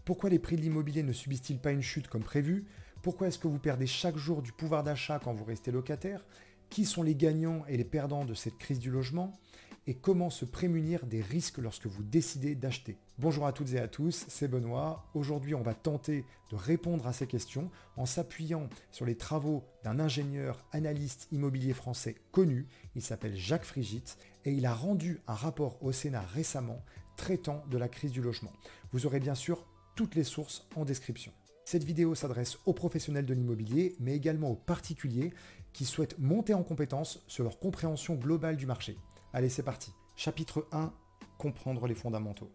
Pourquoi les prix de l'immobilier ne subissent-ils pas une chute comme prévu? Pourquoi est-ce que vous perdez chaque jour du pouvoir d'achat quand vous restez locataire? Qui sont les gagnants et les perdants de cette crise du logement? Et comment se prémunir des risques lorsque vous décidez d'acheter? Bonjour à toutes et à tous, c'est Benoît. Aujourd'hui, on va tenter de répondre à ces questions en s'appuyant sur les travaux d'un ingénieur analyste immobilier français connu. Il s'appelle Jacques Frigit et il a rendu un rapport au Sénat récemment traitant de la crise du logement. Vous aurez bien sûr toutes les sources en description. Cette vidéo s'adresse aux professionnels de l'immobilier, mais également aux particuliers qui souhaitent monter en compétence sur leur compréhension globale du marché. Allez, c'est parti. Chapitre 1, comprendre les fondamentaux.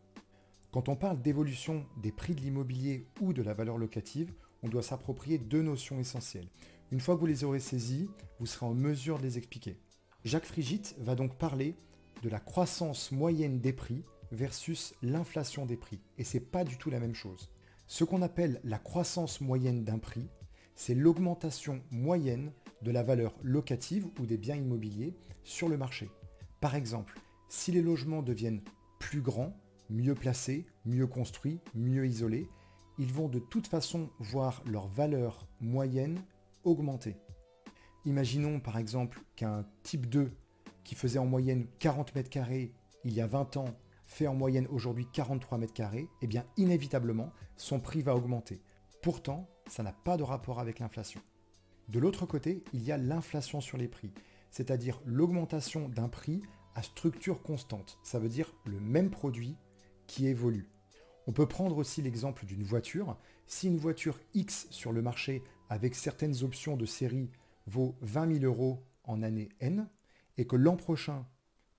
Quand on parle d'évolution des prix de l'immobilier ou de la valeur locative, on doit s'approprier deux notions essentielles. Une fois que vous les aurez saisies, vous serez en mesure de les expliquer. Jacques Frigit va donc parler de la croissance moyenne des prix versus l'inflation des prix. Et c'est pas du tout la même chose. Ce qu'on appelle la croissance moyenne d'un prix, c'est l'augmentation moyenne de la valeur locative ou des biens immobiliers sur le marché. Par exemple, si les logements deviennent plus grands, mieux placés, mieux construits, mieux isolés, ils vont de toute façon voir leur valeur moyenne augmenter. Imaginons par exemple qu'un type 2 qui faisait en moyenne 40 mètres carrés il y a 20 ans fait en moyenne aujourd'hui 43 mètres carrés, eh bien inévitablement son prix va augmenter. Pourtant, ça n'a pas de rapport avec l'inflation. De l'autre côté, il y a l'inflation sur les prix, c'est-à-dire l'augmentation d'un prix à structure constante. Ça veut dire le même produit qui évolue. On peut prendre aussi l'exemple d'une voiture. Si une voiture X sur le marché avec certaines options de série vaut 20 000 euros en année N et que l'an prochain,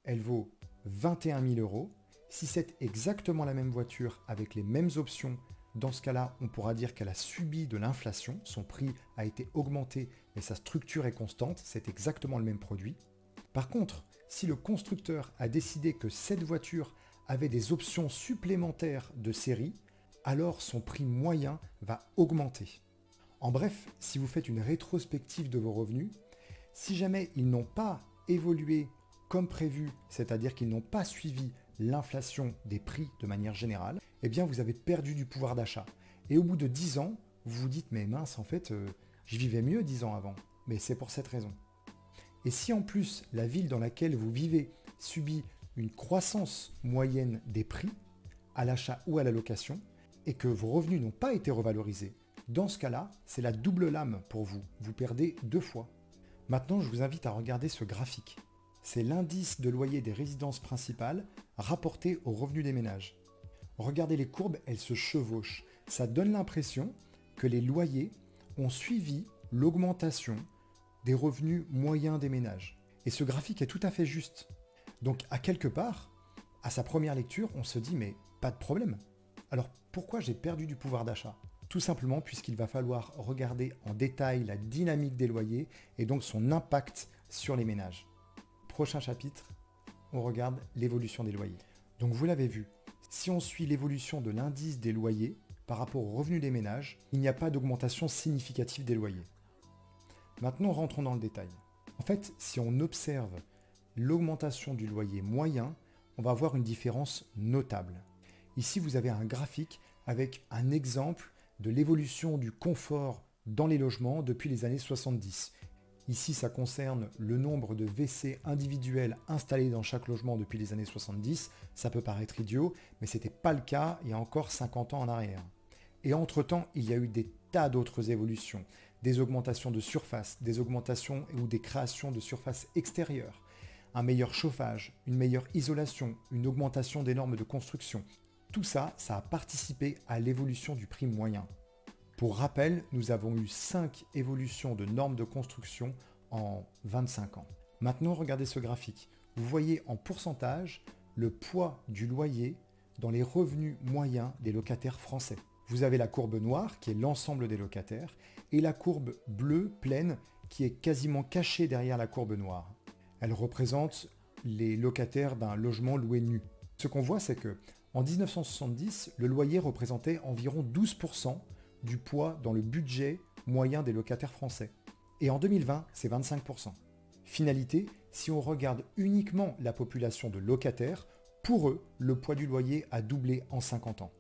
elle vaut 21 000 euros, si c'est exactement la même voiture avec les mêmes options, dans ce cas-là, on pourra dire qu'elle a subi de l'inflation, son prix a été augmenté mais sa structure est constante, c'est exactement le même produit. Par contre, si le constructeur a décidé que cette voiture avait des options supplémentaires de série, alors son prix moyen va augmenter. En bref, si vous faites une rétrospective de vos revenus, si jamais ils n'ont pas évolué comme prévu, c'est-à-dire qu'ils n'ont pas suivi l'inflation des prix de manière générale, eh bien vous avez perdu du pouvoir d'achat. Et au bout de 10 ans, vous vous dites, mais mince, en fait, je vivais mieux 10 ans avant. Mais c'est pour cette raison. Et si en plus, la ville dans laquelle vous vivez subit une croissance moyenne des prix, à l'achat ou à la location, et que vos revenus n'ont pas été revalorisés, dans ce cas-là, c'est la double lame pour vous. Vous perdez deux fois. Maintenant, je vous invite à regarder ce graphique. C'est l'indice de loyer des résidences principales rapporté aux revenus des ménages. Regardez les courbes, elles se chevauchent. Ça donne l'impression que les loyers ont suivi l'augmentation des revenus moyens des ménages. Et ce graphique est tout à fait juste. Donc à quelque part, à sa première lecture, on se dit mais pas de problème. Alors pourquoi j'ai perdu du pouvoir d'achat? Tout simplement puisqu'il va falloir regarder en détail la dynamique des loyers et donc son impact sur les ménages. Prochain chapitre, on regarde l'évolution des loyers. Donc vous l'avez vu, si on suit l'évolution de l'indice des loyers par rapport aux revenus des ménages, il n'y a pas d'augmentation significative des loyers. Maintenant, rentrons dans le détail. En fait, si on observe l'augmentation du loyer moyen, on va avoir une différence notable. Ici, vous avez un graphique avec un exemple de l'évolution du confort dans les logements depuis les années 70. Ici, ça concerne le nombre de WC individuels installés dans chaque logement depuis les années 70. Ça peut paraître idiot, mais ce n'était pas le cas il y a encore 50 ans en arrière. Et entre-temps, il y a eu des tas d'autres évolutions. Des augmentations de surface, des augmentations ou des créations de surfaces extérieures, un meilleur chauffage, une meilleure isolation, une augmentation des normes de construction. Tout ça, ça a participé à l'évolution du prix moyen. Pour rappel, nous avons eu 5 évolutions de normes de construction en 25 ans. Maintenant, regardez ce graphique. Vous voyez en pourcentage le poids du loyer dans les revenus moyens des locataires français. Vous avez la courbe noire qui est l'ensemble des locataires et la courbe bleue pleine qui est quasiment cachée derrière la courbe noire. Elle représente les locataires d'un logement loué nu. Ce qu'on voit, c'est que en 1970, le loyer représentait environ 12% du poids dans le budget moyen des locataires français. Et en 2020, c'est 25%. Finalité, si on regarde uniquement la population de locataires, pour eux, le poids du loyer a doublé en 50 ans.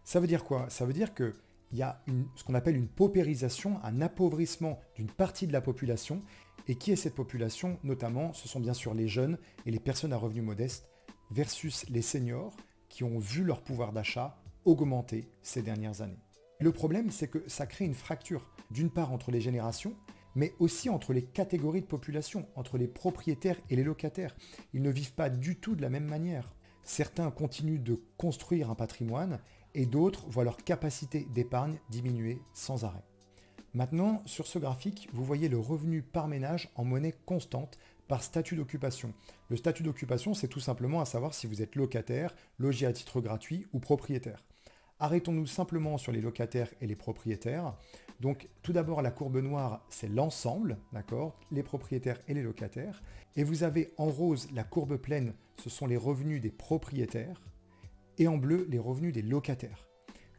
Ça veut dire quoi? Ça veut dire qu'il y a ce qu'on appelle une paupérisation, un appauvrissement d'une partie de la population. Et qui est cette population? Notamment, ce sont bien sûr les jeunes et les personnes à revenus modestes versus les seniors qui ont vu leur pouvoir d'achat augmenter ces dernières années. Le problème, c'est que ça crée une fracture, d'une part entre les générations, mais aussi entre les catégories de population, entre les propriétaires et les locataires. Ils ne vivent pas du tout de la même manière. Certains continuent de construire un patrimoine et d'autres voient leur capacité d'épargne diminuer sans arrêt. Maintenant, sur ce graphique, vous voyez le revenu par ménage en monnaie constante par statut d'occupation. Le statut d'occupation, c'est tout simplement à savoir si vous êtes locataire, logé à titre gratuit ou propriétaire. Arrêtons-nous simplement sur les locataires et les propriétaires. Donc tout d'abord, la courbe noire, c'est l'ensemble, d'accord, les propriétaires et les locataires. Et vous avez en rose la courbe pleine, ce sont les revenus des propriétaires. Et en bleu, les revenus des locataires.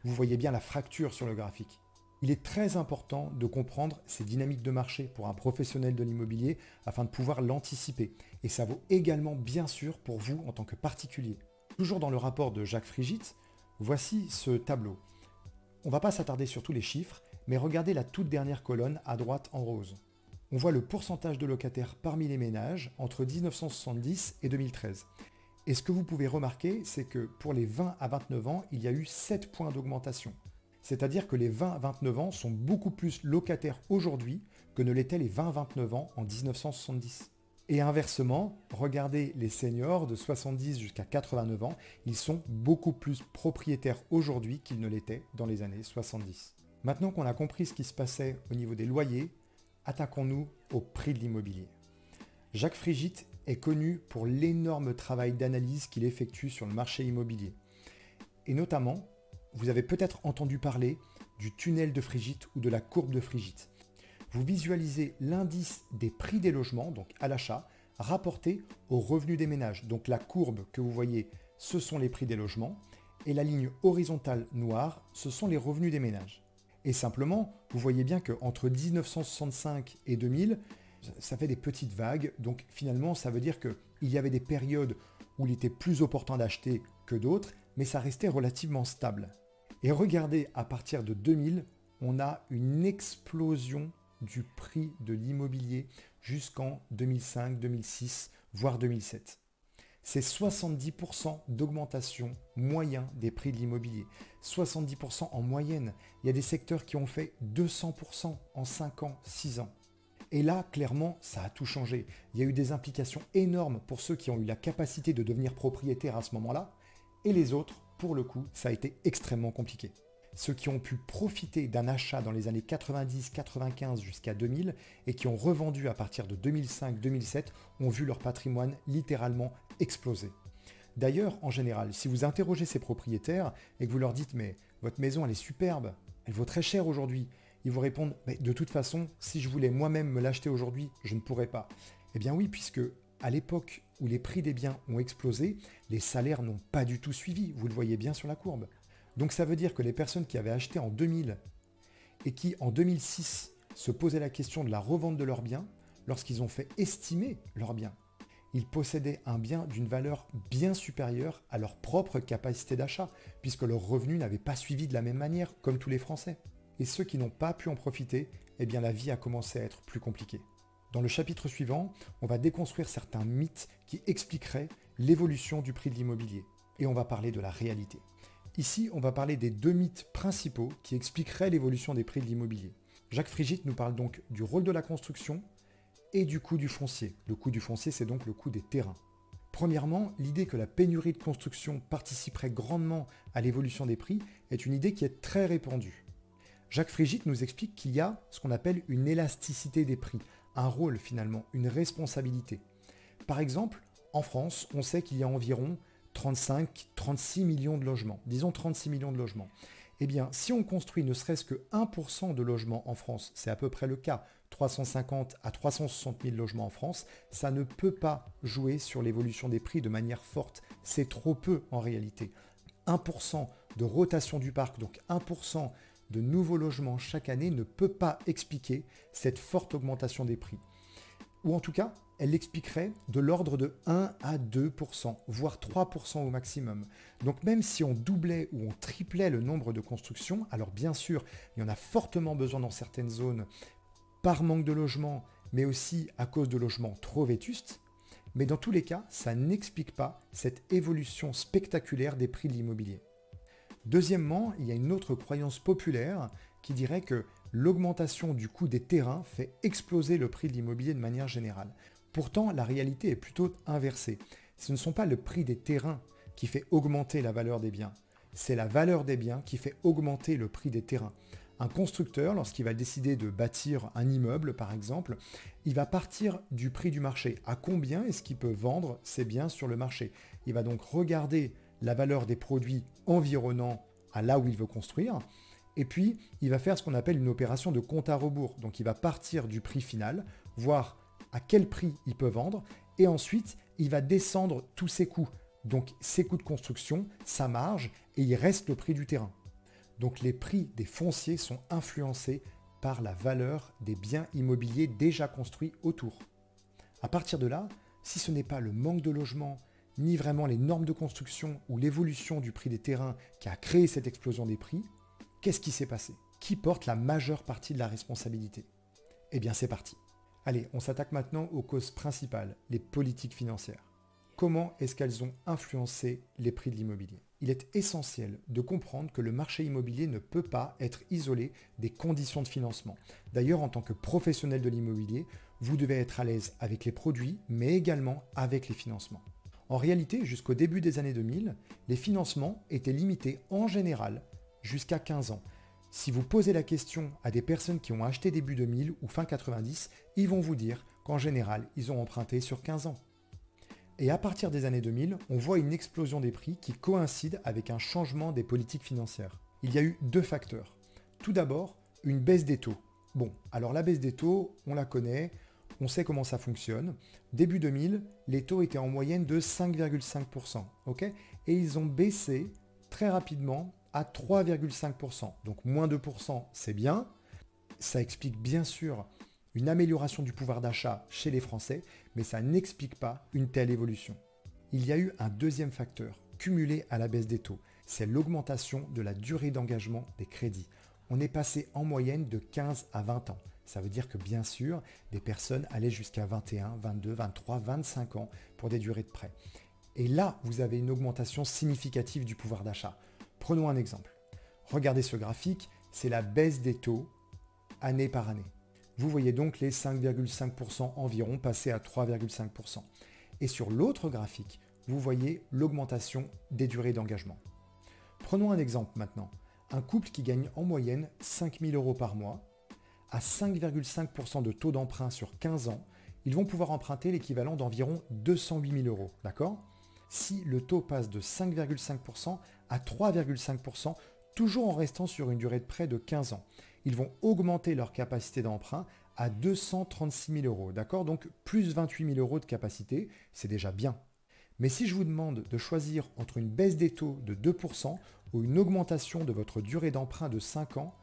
Vous voyez bien la fracture sur le graphique. Il est très important de comprendre ces dynamiques de marché pour un professionnel de l'immobilier afin de pouvoir l'anticiper. Et ça vaut également bien sûr pour vous en tant que particulier. Toujours dans le rapport de Jacques Frigit, voici ce tableau. On ne va pas s'attarder sur tous les chiffres, mais regardez la toute dernière colonne à droite en rose. On voit le pourcentage de locataires parmi les ménages entre 1970 et 2013. Et ce que vous pouvez remarquer, c'est que pour les 20 à 29 ans, il y a eu 7 points d'augmentation. C'est-à-dire que les 20 à 29 ans sont beaucoup plus locataires aujourd'hui que ne l'étaient les 20 à 29 ans en 1970. Et inversement, regardez les seniors de 70 jusqu'à 89 ans, ils sont beaucoup plus propriétaires aujourd'hui qu'ils ne l'étaient dans les années 70. Maintenant qu'on a compris ce qui se passait au niveau des loyers, attaquons-nous au prix de l'immobilier. Jacques Frigit est connu pour l'énorme travail d'analyse qu'il effectue sur le marché immobilier. Et notamment, vous avez peut-être entendu parler du tunnel de Frigit ou de la courbe de Frigit. Vous visualisez l'indice des prix des logements, donc à l'achat, rapporté aux revenus des ménages. Donc la courbe que vous voyez, ce sont les prix des logements, et la ligne horizontale noire, ce sont les revenus des ménages. Et simplement, vous voyez bien qu'entre 1965 et 2000, ça fait des petites vagues, donc finalement ça veut dire qu'il y avait des périodes où il était plus opportun d'acheter que d'autres, mais ça restait relativement stable. Et regardez, à partir de 2000, on a une explosion du prix de l'immobilier jusqu'en 2005, 2006, voire 2007. C'est 70% d'augmentation moyen des prix de l'immobilier. 70% en moyenne. Il y a des secteurs qui ont fait 200% en 5 ans, 6 ans. Et là, clairement, ça a tout changé. Il y a eu des implications énormes pour ceux qui ont eu la capacité de devenir propriétaires à ce moment-là. Et les autres, pour le coup, ça a été extrêmement compliqué. Ceux qui ont pu profiter d'un achat dans les années 90, 95 jusqu'à 2000 et qui ont revendu à partir de 2005-2007 ont vu leur patrimoine littéralement exploser. D'ailleurs, en général, si vous interrogez ces propriétaires et que vous leur dites « mais votre maison elle est superbe, elle vaut très cher aujourd'hui », ils vous répondent « mais de toute façon, si je voulais moi-même me l'acheter aujourd'hui, je ne pourrais pas ». Eh bien oui, puisque à l'époque où les prix des biens ont explosé, les salaires n'ont pas du tout suivi, vous le voyez bien sur la courbe. Donc ça veut dire que les personnes qui avaient acheté en 2000 et qui en 2006 se posaient la question de la revente de leurs biens, lorsqu'ils ont fait estimer leurs biens, ils possédaient un bien d'une valeur bien supérieure à leur propre capacité d'achat, puisque leurs revenus n'avaient pas suivi de la même manière, comme tous les Français. Et ceux qui n'ont pas pu en profiter, eh bien la vie a commencé à être plus compliquée. Dans le chapitre suivant, on va déconstruire certains mythes qui expliqueraient l'évolution du prix de l'immobilier. Et on va parler de la réalité. Ici, on va parler des 2 mythes principaux qui expliqueraient l'évolution des prix de l'immobilier. Jacques Frigit nous parle donc du rôle de la construction et du coût du foncier. Le coût du foncier, c'est donc le coût des terrains. Premièrement, l'idée que la pénurie de construction participerait grandement à l'évolution des prix est une idée qui est très répandue. Jacques Frigit nous explique qu'il y a ce qu'on appelle une élasticité des prix, un rôle finalement, une responsabilité. Par exemple, en France, on sait qu'il y a environ 35-36 millions de logements. Disons 36 millions de logements. Eh bien, si on construit ne serait-ce que 1% de logements en France, c'est à peu près le cas, 350 à 360 000 logements en France, ça ne peut pas jouer sur l'évolution des prix de manière forte. C'est trop peu en réalité. 1% de rotation du parc, donc 1% de nouveaux logements chaque année ne peut pas expliquer cette forte augmentation des prix. Ou en tout cas, elle l'expliquerait de l'ordre de 1 à 2%, voire 3% au maximum. Donc même si on doublait ou on triplait le nombre de constructions, alors bien sûr, il y en a fortement besoin dans certaines zones par manque de logement, mais aussi à cause de logements trop vétustes, mais dans tous les cas, ça n'explique pas cette évolution spectaculaire des prix de l'immobilier. Deuxièmement, il y a une autre croyance populaire qui dirait que l'augmentation du coût des terrains fait exploser le prix de l'immobilier de manière générale. Pourtant, la réalité est plutôt inversée. Ce ne sont pas le prix des terrains qui fait augmenter la valeur des biens, c'est la valeur des biens qui fait augmenter le prix des terrains. Un constructeur, lorsqu'il va décider de bâtir un immeuble, par exemple, il va partir du prix du marché. À combien est-ce qu'il peut vendre ses biens sur le marché? Il va donc regarder la valeur des produits environnants à là où il veut construire, et puis il va faire ce qu'on appelle une opération de compte à rebours. Donc il va partir du prix final, voir à quel prix il peut vendre, et ensuite il va descendre tous ses coûts. Donc ses coûts de construction, sa marge, et il reste le prix du terrain. Donc les prix des fonciers sont influencés par la valeur des biens immobiliers déjà construits autour. À partir de là, si ce n'est pas le manque de logement, ni vraiment les normes de construction ou l'évolution du prix des terrains qui a créé cette explosion des prix, qu'est-ce qui s'est passé? Qui porte la majeure partie de la responsabilité? Eh bien c'est parti. Allez, on s'attaque maintenant aux causes principales, les politiques financières. Comment est-ce qu'elles ont influencé les prix de l'immobilier? Il est essentiel de comprendre que le marché immobilier ne peut pas être isolé des conditions de financement. D'ailleurs, en tant que professionnel de l'immobilier, vous devez être à l'aise avec les produits, mais également avec les financements. En réalité, jusqu'au début des années 2000, les financements étaient limités en général jusqu'à 15 ans. Si vous posez la question à des personnes qui ont acheté début 2000 ou fin 90, ils vont vous dire qu'en général, ils ont emprunté sur 15 ans. Et à partir des années 2000, on voit une explosion des prix qui coïncide avec un changement des politiques financières. Il y a eu deux facteurs. Tout d'abord, une baisse des taux. Bon, alors la baisse des taux, on la connaît, on sait comment ça fonctionne. Début 2000, les taux étaient en moyenne de 5,5%, ok? Et ils ont baissé très rapidement à 3,5%. Donc moins 2%, c'est bien. Ça explique bien sûr une amélioration du pouvoir d'achat chez les Français, mais ça n'explique pas une telle évolution. Il y a eu un deuxième facteur, cumulé à la baisse des taux, c'est l'augmentation de la durée d'engagement des crédits. On est passé en moyenne de 15 à 20 ans. Ça veut dire que bien sûr, des personnes allaient jusqu'à 21, 22, 23, 25 ans pour des durées de prêt. Et là, vous avez une augmentation significative du pouvoir d'achat. Prenons un exemple. Regardez ce graphique, c'est la baisse des taux année par année. Vous voyez donc les 5,5% environ passer à 3,5%. Et sur l'autre graphique, vous voyez l'augmentation des durées d'engagement. Prenons un exemple maintenant. Un couple qui gagne en moyenne 5 000 € par mois, à 5,5% de taux d'emprunt sur 15 ans, ils vont pouvoir emprunter l'équivalent d'environ 208 000 €. D'accord? Si le taux passe de 5,5% à 3,5%, toujours en restant sur une durée de prêt de 15 ans, ils vont augmenter leur capacité d'emprunt à 236 000 €. D'accord? Donc plus 28 000 € de capacité, c'est déjà bien. Mais si je vous demande de choisir entre une baisse des taux de 2% ou une augmentation de votre durée d'emprunt de 5 ans,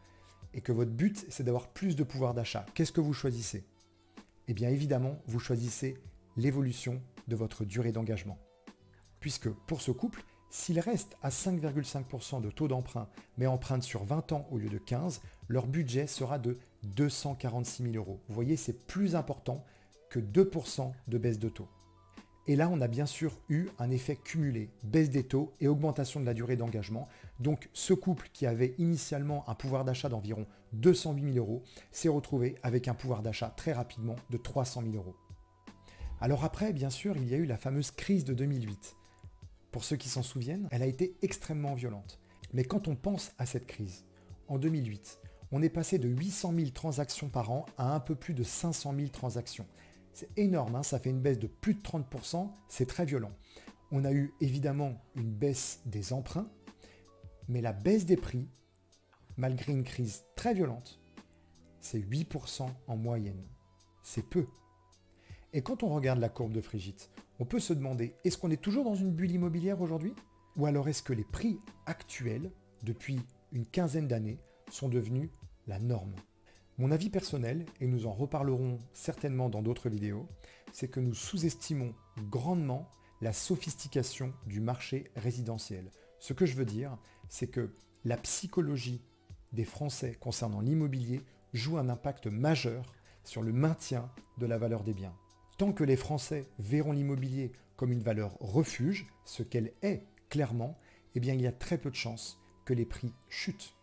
et que votre but c'est d'avoir plus de pouvoir d'achat, qu'est-ce que vous choisissez? Eh bien évidemment, vous choisissez l'évolution de votre durée d'engagement. Puisque pour ce couple, s'ils restent à 5,5% de taux d'emprunt, mais empruntent sur 20 ans au lieu de 15, leur budget sera de 246 000 €. Vous voyez, c'est plus important que 2% de baisse de taux. Et là, on a bien sûr eu un effet cumulé, baisse des taux et augmentation de la durée d'engagement. Donc ce couple qui avait initialement un pouvoir d'achat d'environ 208 000 € s'est retrouvé avec un pouvoir d'achat très rapidement de 300 000 €. Alors après, bien sûr, il y a eu la fameuse crise de 2008. Pour ceux qui s'en souviennent, elle a été extrêmement violente. Mais quand on pense à cette crise, en 2008, on est passé de 800 000 transactions par an à un peu plus de 500 000 transactions. C'est énorme, hein, ça fait une baisse de plus de 30%, c'est très violent. On a eu évidemment une baisse des emprunts, mais la baisse des prix, malgré une crise très violente, c'est 8% en moyenne. C'est peu. Et quand on regarde la courbe de Frigitte, on peut se demander, est-ce qu'on est toujours dans une bulle immobilière aujourd'hui? Ou alors est-ce que les prix actuels, depuis une quinzaine d'années, sont devenus la norme? Mon avis personnel, et nous en reparlerons certainement dans d'autres vidéos, c'est que nous sous-estimons grandement la sophistication du marché résidentiel. Ce que je veux dire, c'est que la psychologie des Français concernant l'immobilier joue un impact majeur sur le maintien de la valeur des biens. Tant que les Français verront l'immobilier comme une valeur refuge, ce qu'elle est clairement, eh bien il y a très peu de chances que les prix chutent.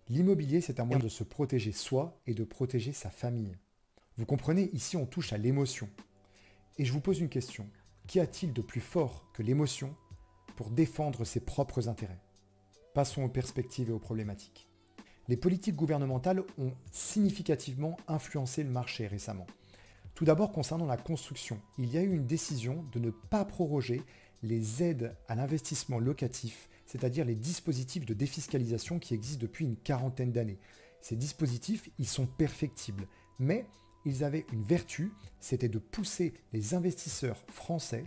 L'immobilier, c'est un moyen de se protéger soi et de protéger sa famille. Vous comprenez, ici on touche à l'émotion. Et je vous pose une question. Qu'y a-t-il de plus fort que l'émotion pour défendre ses propres intérêts? Passons aux perspectives et aux problématiques. Les politiques gouvernementales ont significativement influencé le marché récemment. Tout d'abord, concernant la construction, il y a eu une décision de ne pas proroger les aides à l'investissement locatif, c'est-à-dire les dispositifs de défiscalisation qui existent depuis une quarantaine d'années. Ces dispositifs, ils sont perfectibles, mais ils avaient une vertu, c'était de pousser les investisseurs français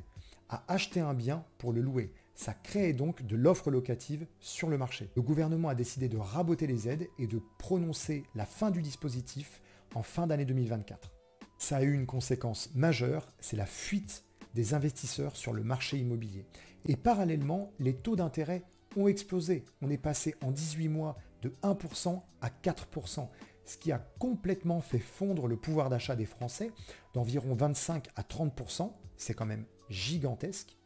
à acheter un bien pour le louer. Ça créait donc de l'offre locative sur le marché. Le gouvernement a décidé de raboter les aides et de prononcer la fin du dispositif en fin d'année 2024. Ça a eu une conséquence majeure, c'est la fuite des investisseurs sur le marché immobilier. Et parallèlement, les taux d'intérêt ont explosé. On est passé en 18 mois de 1% à 4%, ce qui a complètement fait fondre le pouvoir d'achat des Français d'environ 25 à 30%. C'est quand même gigantesque.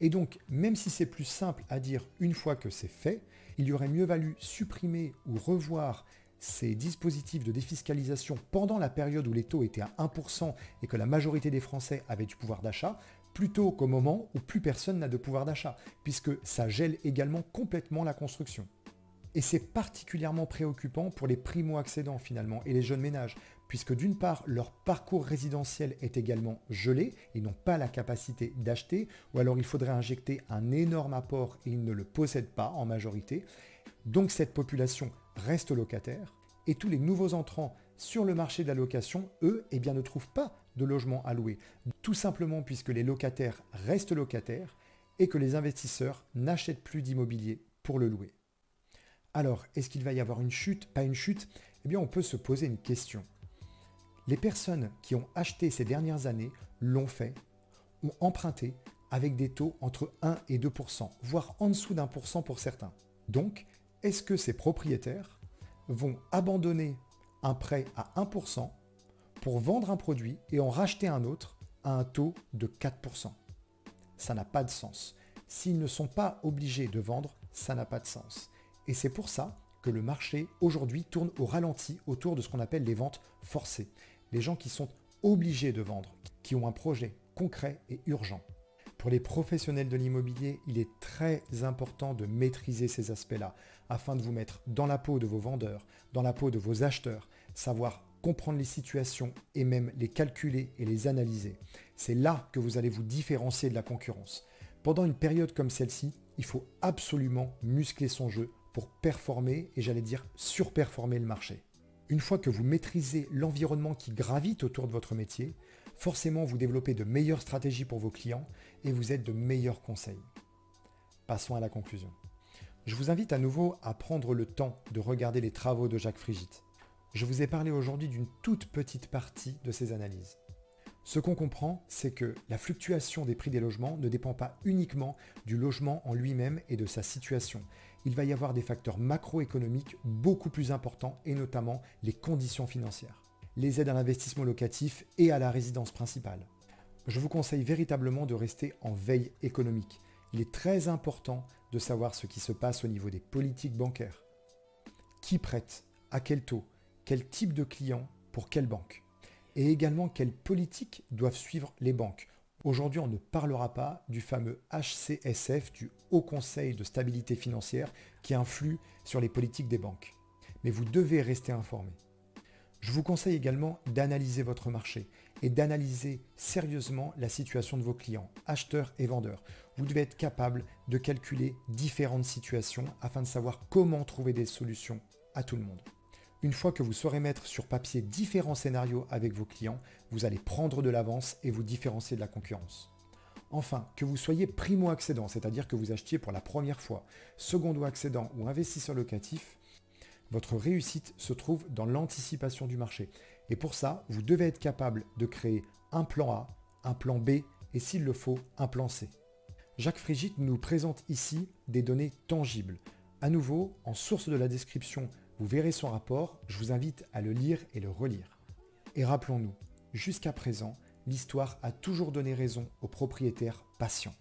Et donc, même si c'est plus simple à dire une fois que c'est fait, il y aurait mieux valu supprimer ou revoir ces dispositifs de défiscalisation pendant la période où les taux étaient à 1% et que la majorité des Français avaient du pouvoir d'achat, plutôt qu'au moment où plus personne n'a de pouvoir d'achat, puisque ça gèle également complètement la construction. Et c'est particulièrement préoccupant pour les primo-accédants finalement et les jeunes ménages, puisque d'une part, leur parcours résidentiel est également gelé, ils n'ont pas la capacité d'acheter, ou alors il faudrait injecter un énorme apport et ils ne le possèdent pas en majorité. Donc cette population reste locataire, et tous les nouveaux entrants sur le marché de la location, eux, eh bien, ne trouvent pas de logement à louer. Tout simplement puisque les locataires restent locataires et que les investisseurs n'achètent plus d'immobilier pour le louer. Alors, est-ce qu'il va y avoir une chute, pas une chute? Eh bien, on peut se poser une question. Les personnes qui ont acheté ces dernières années l'ont fait, ont emprunté avec des taux entre 1 et 2%, voire en dessous d'1% pour certains. Donc, est-ce que ces propriétaires vont abandonner un prêt à 1% pour vendre un produit et en racheter un autre à un taux de 4%? Ça n'a pas de sens. S'ils ne sont pas obligés de vendre, ça n'a pas de sens. Et c'est pour ça que le marché aujourd'hui tourne au ralenti autour de ce qu'on appelle les ventes forcées. Les gens qui sont obligés de vendre, qui ont un projet concret et urgent. Pour les professionnels de l'immobilier, il est très important de maîtriser ces aspects-là afin de vous mettre dans la peau de vos vendeurs, dans la peau de vos acheteurs, savoir comprendre les situations et même les calculer et les analyser. C'est là que vous allez vous différencier de la concurrence. Pendant une période comme celle-ci, il faut absolument muscler son jeu pour performer et j'allais dire surperformer le marché. Une fois que vous maîtrisez l'environnement qui gravite autour de votre métier, forcément vous développez de meilleures stratégies pour vos clients et vous êtes de meilleurs conseils. Passons à la conclusion. Je vous invite à nouveau à prendre le temps de regarder les travaux de Jacques Frigit. Je vous ai parlé aujourd'hui d'une toute petite partie de ses analyses. Ce qu'on comprend, c'est que la fluctuation des prix des logements ne dépend pas uniquement du logement en lui-même et de sa situation. Il va y avoir des facteurs macroéconomiques beaucoup plus importants et notamment les conditions financières, les aides à l'investissement locatif et à la résidence principale. Je vous conseille véritablement de rester en veille économique. Il est très important de savoir ce qui se passe au niveau des politiques bancaires. Qui prête, à quel taux, quel type de client, pour quelle banque. Et également quelles politiques doivent suivre les banques. Aujourd'hui, on ne parlera pas du fameux HCSF, du Haut Conseil de stabilité financière, qui influe sur les politiques des banques. Mais vous devez rester informé. Je vous conseille également d'analyser votre marché et d'analyser sérieusement la situation de vos clients, acheteurs et vendeurs. Vous devez être capable de calculer différentes situations afin de savoir comment trouver des solutions à tout le monde. Une fois que vous saurez mettre sur papier différents scénarios avec vos clients, vous allez prendre de l'avance et vous différencier de la concurrence. Enfin, que vous soyez primo-accédant, c'est-à-dire que vous achetiez pour la première fois, secondo-accédant ou investisseur locatif, Votre réussite se trouve dans l'anticipation du marché. Et pour ça, vous devez être capable de créer un plan A, un plan B et s'il le faut, un plan C. Jacques Frigide nous présente ici des données tangibles. À nouveau, en source de la description, vous verrez son rapport. Je vous invite à le lire et le relire. Et rappelons-nous, jusqu'à présent, l'histoire a toujours donné raison aux propriétaires patients.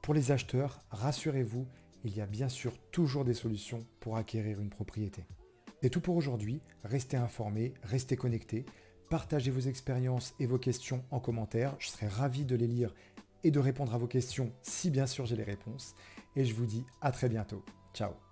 Pour les acheteurs, rassurez-vous, il y a bien sûr toujours des solutions pour acquérir une propriété. C'est tout pour aujourd'hui. Restez informés, restez connectés, partagez vos expériences et vos questions en commentaire. Je serai ravi de les lire et de répondre à vos questions si bien sûr j'ai les réponses. Et je vous dis à très bientôt. Ciao.